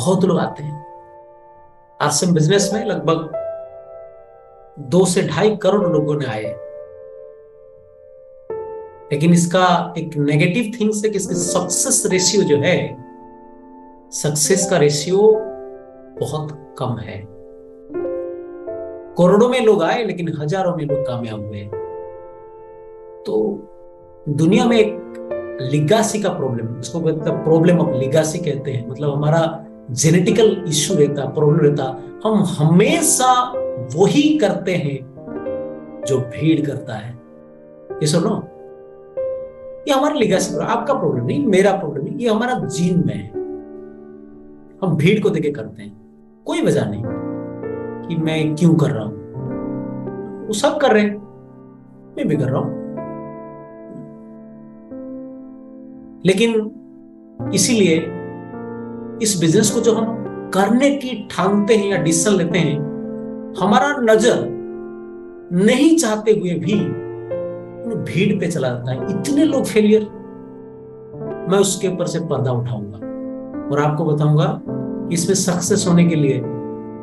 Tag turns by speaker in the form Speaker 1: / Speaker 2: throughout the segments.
Speaker 1: बहुत लोग आते हैं। आरसीएम बिजनेस में लगभग 2 से 2.5 करोड़ लोगों ने आए, लेकिन इसका एक नेगेटिव थिंग्स है कि इसकी सक्सेस रेशियो जो है, सक्सेस का रेशियो बहुत कम है। करोड़ों में लोग आए लेकिन हजारों में लोग कामयाब हुए। तो दुनिया में एक लिगासी का प्रॉब्लम, इसको प्रॉब्लम ऑफ लिगासी कहते हैं। मतलब हमारा जेनेटिकल इश्यू रहता, प्रॉब्लम रहता, हम हमेशा वही करते हैं जो भीड़ करता है। ये सुनो, ये हमारा लिगासी, आपका प्रॉब्लम नहीं, मेरा प्रॉब्लम नहीं, ये हमारा जीन में है। हम भीड़ को देके करते हैं, कोई वजह नहीं कि मैं क्यों कर रहा हूं। वो सब कर रहे हैं, मैं भी कर रहा हूं। लेकिन इसीलिए इस बिजनेस को जो हम करने की ठानते हैं या डिसीजन लेते हैं, हमारा नजर नहीं चाहते हुए भी भीड़ पे चला जाता है। इतने लोग फेलियर, मैं उसके ऊपर से पर्दा उठाऊंगा और आपको बताऊंगा कि इसमें सक्सेस होने के लिए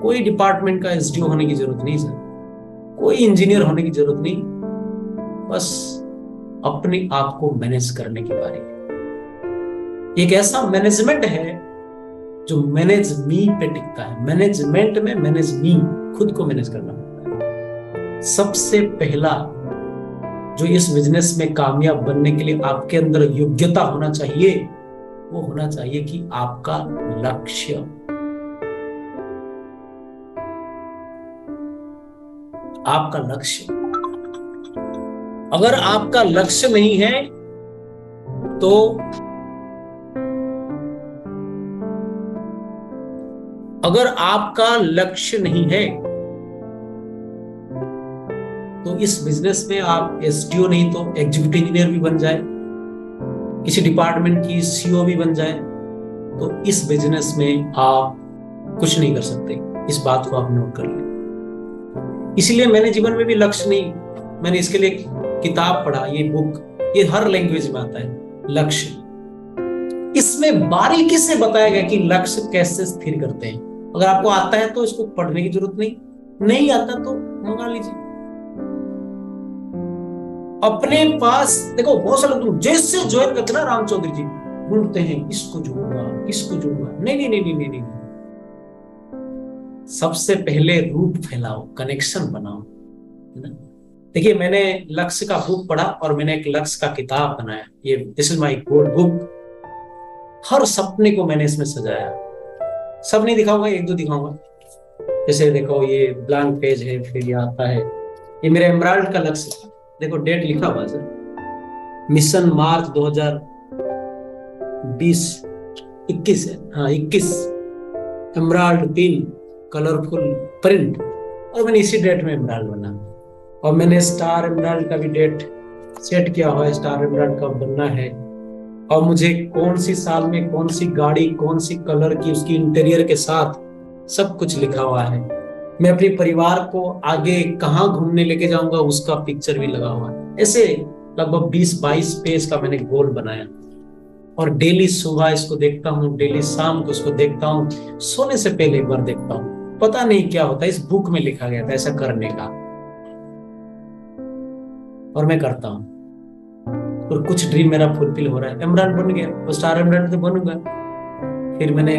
Speaker 1: कोई डिपार्टमेंट का एसडीओ होने की जरूरत नहीं सर, कोई इंजीनियर होने की जरूरत नहीं, बस अपने आप को मैनेज करने की बारी है। एक ऐसा मैनेजमेंट है जो मैनेज मी पे टिकता है। मैनेजमेंट में मैनेज मी, खुद को मैनेज करना पड़ता है। सबसे पहला जो इस बिजनेस में कामयाब बनने के लिए आपके अंदर योग्यता होना चाहिए, वो होना चाहिए कि आपका लक्ष्य। आपका लक्ष्य, अगर आपका लक्ष्य नहीं है तो अगर आपका लक्ष्य नहीं है तो इस बिजनेस में आप एसडीओ नहीं तो एग्जीक्यूटिव इंजीनियर भी बन जाए, किसी डिपार्टमेंट की सीईओ भी बन जाए, तो इस बिजनेस में आप कुछ नहीं कर सकते। इस बात को आप नोट कर लें। इसलिए मैंने जीवन में भी लक्ष्य नहीं, मैंने इसके लिए किताब पढ़ा, ये बुक, ये हर लैंग्वेज में आता है लक्ष्य। इसमें बारीकी से बताया गया कि लक्ष्य कैसे स्थिर करते हैं। अगर आपको आता है तो इसको पढ़ने की जरूरत नहीं आता तो मंगा लीजिए। अपने पास देखो, बहुत सारे लोग जैसे ज्वाइन करते ना, राम चौधरी जी ढूंढते हैं इसको जोड़ूंगा, इसको जोड़ूंगा। नहीं, सबसे पहले रूट फैलाओ, कनेक्शन बनाओ, है ना। देखिए, मैंने लक्ष्य का बुक पढ़ा और मैंने एक लक्ष्य का किताब बनाया। ये this is my code book. हर सपने को मैंने इसमें सजाया। सब नहीं दिखाऊंगा, 1-2 दिखाऊंगा। जैसे देखो, ये ब्लैंक पेज है, फिर ये आता है, ये मेरा एमराल्ड का लक्ष्य था। देखो डेट लिखा हुआ है, मिशन मार्च 2020-21 है, हाँ 21, एमराल्ड पिन, कलरफुल प्रिंट, और मैंने इसी डेट में एमराल्ड बना। और मैंने स्टार एमराल्ड का भी डेट सेट किया हुआ है, स्टार एमराल्ड कब बनना है, और मुझे कौन सी साल में कौन सी गाड़ी, कौन सी कलर की, उसकी इंटीरियर के साथ सब कुछ लिखा हुआ है। मैं अपने परिवार को आगे कहाँ घूमने लेके जाऊंगा, उसका पिक्चर भी लगा हुआ है। ऐसे लगभग 20-22 पेज का मैंने गोल बनाया। और डेली सुबह इसको देखता हूँ, डेली शाम को इसको देखता हूँ, सोने से पहले एक बार देखता हूँ। पता नहीं क्या होता है, इस बुक में लिखा गया था ऐसा करने का, और मैं करता हूँ। और कुछ ड्रीम मेरा फुलफिल हो रहा है। एमराल्ड बन गया, और स्टार एमराल्ड तो बनूंगा। फिर मैंने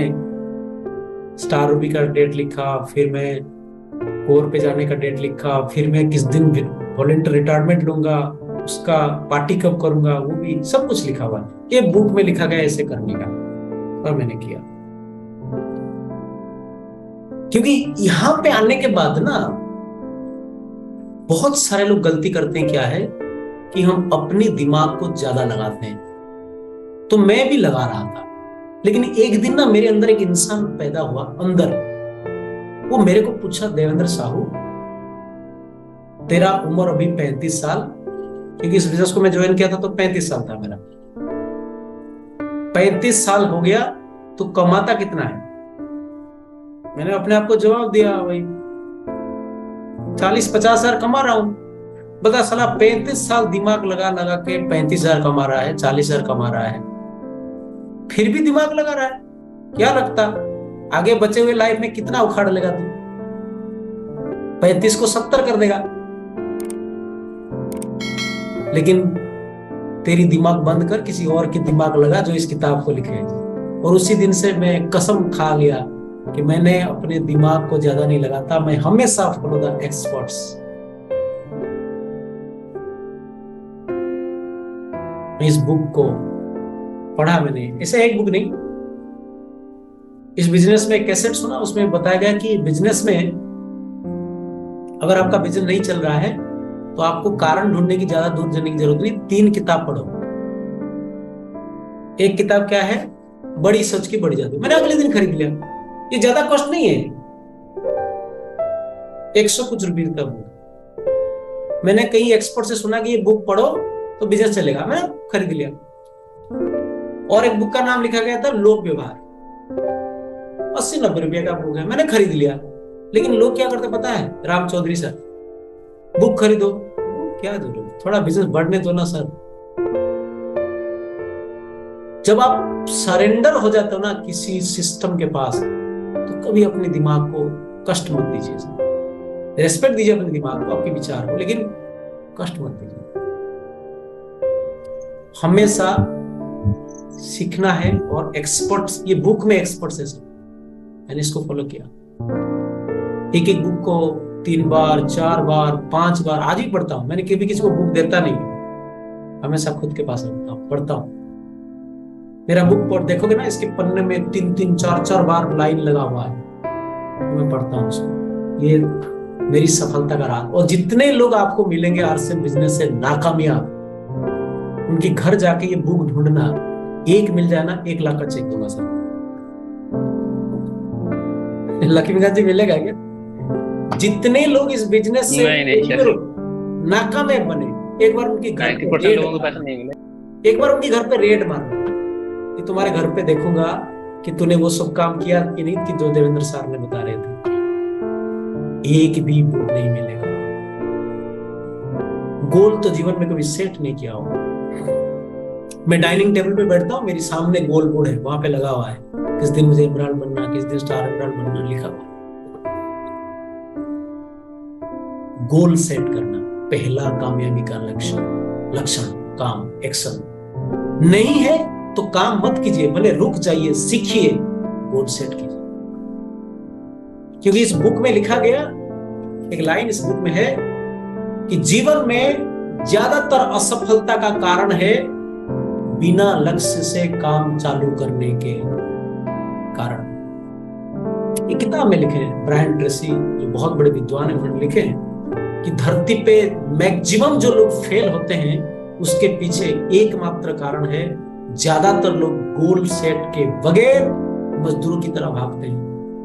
Speaker 1: स्टार रूबी का डेट लिखा, फिर मैं कोर पे जाने का डेट लिखा, फिर मैं किस दिन वॉलंटियर रिटायरमेंट लूंगा, उसका पार्टी कब करूंगा, वो भी सब कुछ लिखा हुआ है। ये बुक में लिखा गया ऐसे करने का, और मैंने किया। क्योंकि यहां पे आने के बाद ना, बहुत सारे लोग गलती करते हैं, क्या है कि हम अपने दिमाग को ज्यादा लगाते हैं। तो मैं भी लगा रहा था, लेकिन एक दिन ना मेरे अंदर एक इंसान पैदा हुआ अंदर। वो मेरे को पूछा, देवेंद्र साहू, तेरा उम्र अभी 35 साल, क्योंकि इस बिजनेस को मैं ज्वाइन किया था तो 35 साल था मेरा। 35 साल हो गया तो कमाता कितना है? मैंने अपने आप को जवाब दिया, भाई 40-50 हजार कमा रहा हूं। बता साला, 35 साल दिमाग लगा लगा के 35 हजार कमा रहा है, 40 हजार कमा रहा है, फिर भी दिमाग लगा रहा है। क्या लगता आगे बचे हुए लाइफ में कितना उखाड़ लेगा तू? 35 को 70 कर देगा। लेकिन तेरी दिमाग बंद कर, किसी और की दिमाग लगा जो इस किताब को लिखे। और उसी दिन से मैं कसम खा लिया कि मैंने अपने दिमाग को ज्यादा नहीं लगाता, मैं हमेशा फॉलो द एक्सपर्ट्स। इस बुक को पढ़ा मैंने, ऐसे एक बुक नहीं, इस बिजनेस में एक कैसेट सुना, उसमें बताया गया कि बिजनेस में अगर आपका बिजनेस नहीं चल रहा है तो आपको कारण ढूंढने की ज्यादा दूर जाने की जरूरत नहीं, 3 किताब पढ़ो। एक किताब क्या है? बड़ी सोच की बड़ी जादू। मैंने अगले दिन खरीद लिया, ये ज्यादा कॉस्ट नहीं है, 100 कुछ रुपए का बुक। मैंने कई एक्सपर्ट से सुना कि ये बुक पढ़ो तो बिजनेस चलेगा, मैं खरीद लिया। और एक बुक का नाम लिखा गया था लोक व्यवहार, 80-90 रुपए का बुक है, मैंने खरीद लिया। लेकिन लोग क्या करते पता है? राम चौधरी सर, बुक खरीदो, क्या जरूरत, थोड़ा बिजनेस बढ़ने दो ना सर। जब आप सरेंडर हो जाते हो ना किसी सिस्टम के पास, तो कभी अपने दिमाग को कष्ट मत दीजिए। रेस्पेक्ट दीजिए अपने दिमाग को, आपके विचार को, लेकिन कष्ट मत दीजिए। हमेशा सीखना है। और एक्सपर्ट्स, ये बुक में एक्सपर्ट्स है सब, मैंने इसको फॉलो किया। एक एक बुक को 3 बार 4 बार 5 बार आज भी पढ़ता हूं। मैंने कभी किसी को बुक देता नहीं, हमेशा खुद के पास रखता हूं, पढ़ता हूं। मेरा बुक पढ़ देखोगे ना, इसके पन्ने में 3-3 4-4 बार लाइन लगा हुआ है, मैं पढ़ता हूं उसको। ये मेरी सफलता का राज। और जितने लोग आपको मिलेंगे आरसे बिजनेस से नाकामयाब, उनके घर जाके ये बुक ढूंढना, एक मिल जाए ना 1 लाख का चेक दूंगा सर। लक्ष्मीकांत जी मिलेगा क्या? जितने लोग इस बिजनेस से नाकामयाब बने, एक बार उनकी घर पे रेड मारना कि तुम्हारे घर पे देखूंगा कि तूने वो सब काम किया कि नहीं कि जो देवेंद्र सर ने बता रहे थे। एक भी बुक नहीं मिलेगा। गोल तो जीवन में कभी सेट नहीं किया होगा। मैं डाइनिंग टेबल पे बैठता हूँ, मेरे सामने गोल बोर्ड है, वहां पे लगा हुआ है किस दिन मुझे इमरान बनना, किस दिन स्टार इमरान बनना लिखा हुआ। गोल सेट करना पहला कामयाबी का लक्षण, काम, एक्शन। नहीं है तो काम मत कीजिए, भले रुक जाइए, सीखिए, गोल सेट कीजिए। क्योंकि इस बुक में लिखा गया, एक लाइन इस बुक में है कि जीवन में ज्यादातर असफलता का कारण है बिना लक्ष्य से काम चालू करने के कारण। ये किताब में लिखे हैं ब्रायन ट्रेसी, जो बहुत बड़े विद्वान हैं, उन्होंने लिखे हैं कि धरती पे मैक्सिमम जो लोग फेल होते हैं उसके पीछे एकमात्र कारण है, ज्यादातर लोग गोल सेट के बगैर मजदूरों की तरह भागते हैं।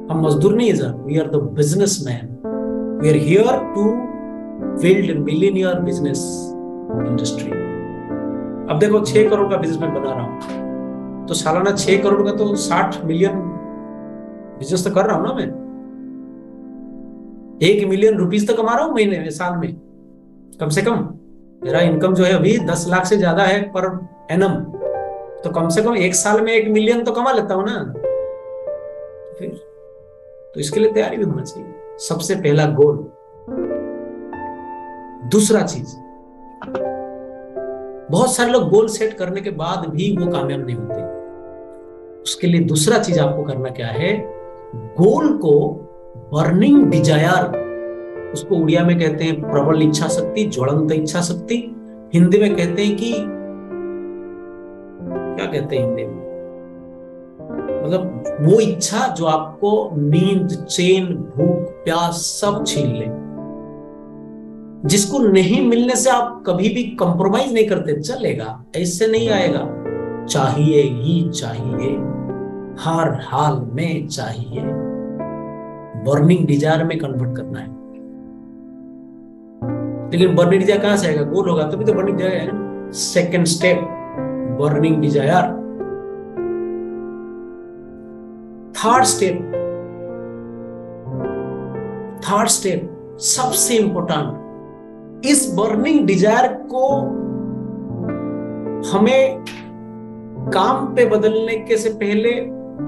Speaker 1: हम मजदूर नहीं है sir, we are the businessman, we are here to build millionaire business industry. अब देखो 6 करोड़ का बिजनेस मैं बता रहा हूं, तो सालाना 6 करोड़ का तो 60 मिलियन बिजनेस तो कर रहा हूं ना मैं। 1 मिलियन रुपीस तो कमा रहा हूं महीने में, साल में कम से कम। मेरा इनकम जो है अभी 10 लाख से ज्यादा है पर एनम, तो कम से कम 1 साल में 1 मिलियन तो कमा लेता हूं ना। फिर तो इसके लिए तैयारी भी होना चाहिए। सबसे पहला गोल। दूसरा चीज, बहुत सारे लोग गोल सेट करने के बाद भी वो कामयाब नहीं होते। उसके लिए दूसरा चीज आपको करना क्या है, गोल को बर्निंग डिजायर, उसको उड़िया में कहते हैं प्रबल इच्छा शक्ति, ज्वलंत इच्छा शक्ति, हिंदी में कहते हैं कि क्या कहते हैं हिंदी में, मतलब वो इच्छा जो आपको नींद, चैन, भूख, प्यास सब छीन ले, जिसको नहीं मिलने से आप कभी भी कंप्रोमाइज नहीं करते। चलेगा, ऐसे नहीं आएगा, चाहिए ही चाहिए, हर हाल में चाहिए। बर्निंग डिजायर में कन्वर्ट करना है। लेकिन बर्निंग डिजायर कहां से आएगा? गोल होगा तभी तो बर्निंग डिजायर आएगा। Second step, burning desire. Third step सबसे इंपॉर्टेंट, इस बर्निंग डिजायर को हमें काम पे बदलने के से पहले,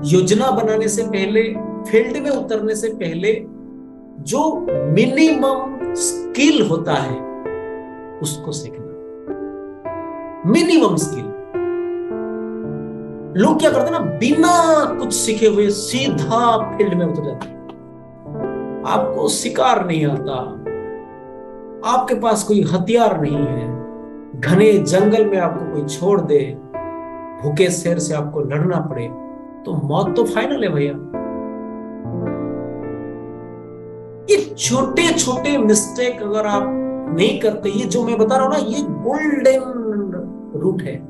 Speaker 1: योजना बनाने से पहले फील्ड में उतरने से पहले जो मिनिमम स्किल होता है उसको सीखना। Minimum skill. लोग क्या करते हैं ना, बिना कुछ सीखे हुए सीधा फील्ड में उतर जाते हैं। आपको शिकार नहीं आता, आपके पास कोई हथियार नहीं है, घने जंगल में आपको कोई छोड़ दे, भूखे शेर से आपको लड़ना पड़े, तो मौत तो फाइनल है भैया। ये छोटे छोटे मिस्टेक अगर आप नहीं करते, ये जो मैं बता रहा हूं ना, ये गोल्डन रूट है।